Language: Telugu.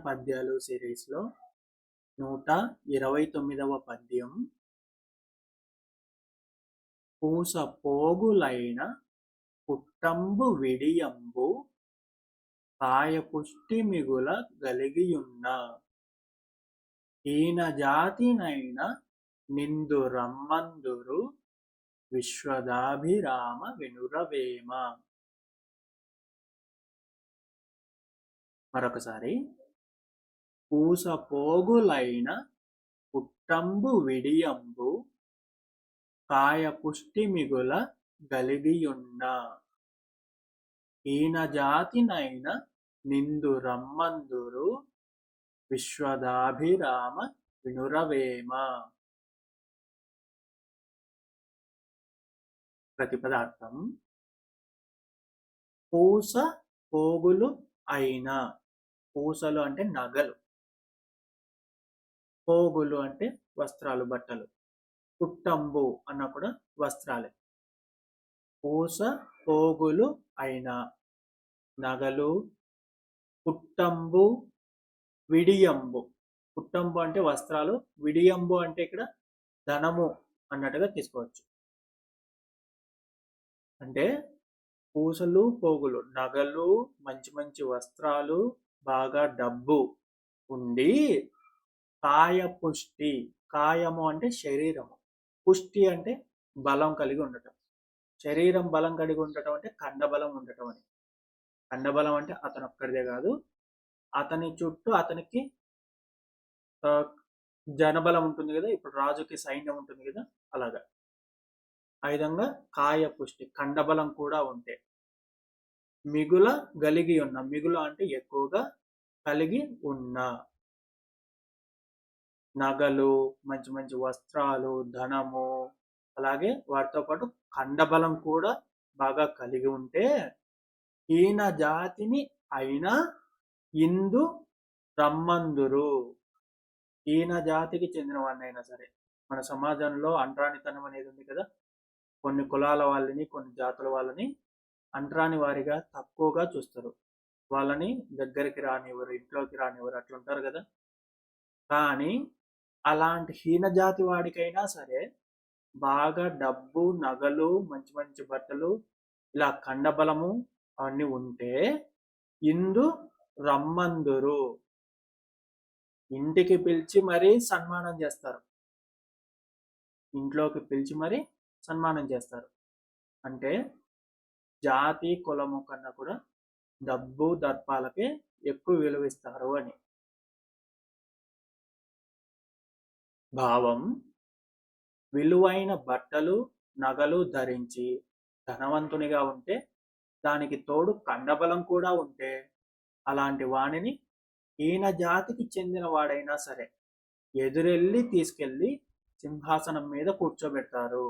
పద్యాలు సిరీస్లో 129వ పద్యం. పూస పోగులైన పుట్టంబు విడియంబు కాయపుష్టి మిగుల గలిగియున్న ఈన జాతినైన నిందు రమ్మందురు విశ్వదాభిరామ వినురవేమ. మరొకసారి. పూస పోగులైన పుట్టంబు విడియంబు కాయ పుష్టి మిగుల గలిగియున్న ఈన జాతినైన నిందు రమ్మందురు విశ్వదాభిరామ వినురవేమ. ప్రతిపదార్థం. పూస పోగులు అయిన. పూసలు అంటే నగలు, పోగులు అంటే వస్త్రాలు, బట్టలు. పుట్టంబు అన్న కూడా వస్త్రాలే. పూస పోగులు అయిన నగలు. పుట్టంబు విడియంబు. పుట్టంబు అంటే వస్త్రాలు, విడియంబు అంటే ఇక్కడ ధనము అన్నట్టుగా తీసుకోవచ్చు. అంటే పూసలు పోగులు, నగలు, మంచి మంచి వస్త్రాలు, బాగా డబ్బు ఉండి కాయ పుష్టి. కాయము అంటే శరీరము, పుష్టి అంటే బలం కలిగి ఉండటం. శరీరం బలం కలిగి ఉండటం అంటే కండబలం ఉండటం అని. కండబలం అంటే అతను ఒక్కడిదే కాదు, అతని చుట్టూ అతనికి జనబలం ఉంటుంది కదా, ఇప్పుడు రాజుకి సైన్యం ఉంటుంది కదా, అలాగా. ఆ విధంగా కాయ పుష్టి, కండబలం కూడా ఉంటే. మిగుల గలిగి ఉన్న. మిగుల అంటే ఎక్కువగా కలిగి ఉన్న. నగలు, మంచి మంచి వస్త్రాలు, ధనము, అలాగే వాటితో పాటు కండబలం కూడా బాగా కలిగి ఉంటే ఈయన జాతిని అయినా ఇందు రమ్మందురు. ఈయన జాతికి చెందిన వాడినైనా సరే. మన సమాజంలో అంటరానితనం అనేది ఉంది కదా, కొన్ని కులాల వాళ్ళని, కొన్ని జాతుల వాళ్ళని అంటరాని వారిగా తక్కువగా చూస్తారు. వాళ్ళని దగ్గరికి రానివ్వరు, ఇంట్లోకి రానివ్వరు, అట్లుంటారు కదా. కానీ అలాంటి హీన జాతి వాడికైనా సరే బాగా డబ్బు, నగలు, మంచి మంచి బట్టలు, ఇలా కండబలము అవన్నీ ఉంటే ఇందు రమ్మందురు. ఇంటికి పిలిచి మరీ సన్మానం చేస్తారు. ఇంట్లోకి పిలిచి మరీ సన్మానం చేస్తారు. అంటే జాతి కులము కన్నా కూడా డబ్బు దర్పాలకే ఎక్కువ విలువిస్తారు అని భావం. విలువైన బట్టలు, నగలు ధరించి ధనవంతునిగా ఉంటే, దానికి తోడు కండబలం కూడా ఉంటే, అలాంటి వాణిని ఈయన జాతికి చెందిన వాడైనా సరే ఎదురెళ్ళి తీసుకెళ్ళి సింహాసనం మీద కూర్చోబెడతారు.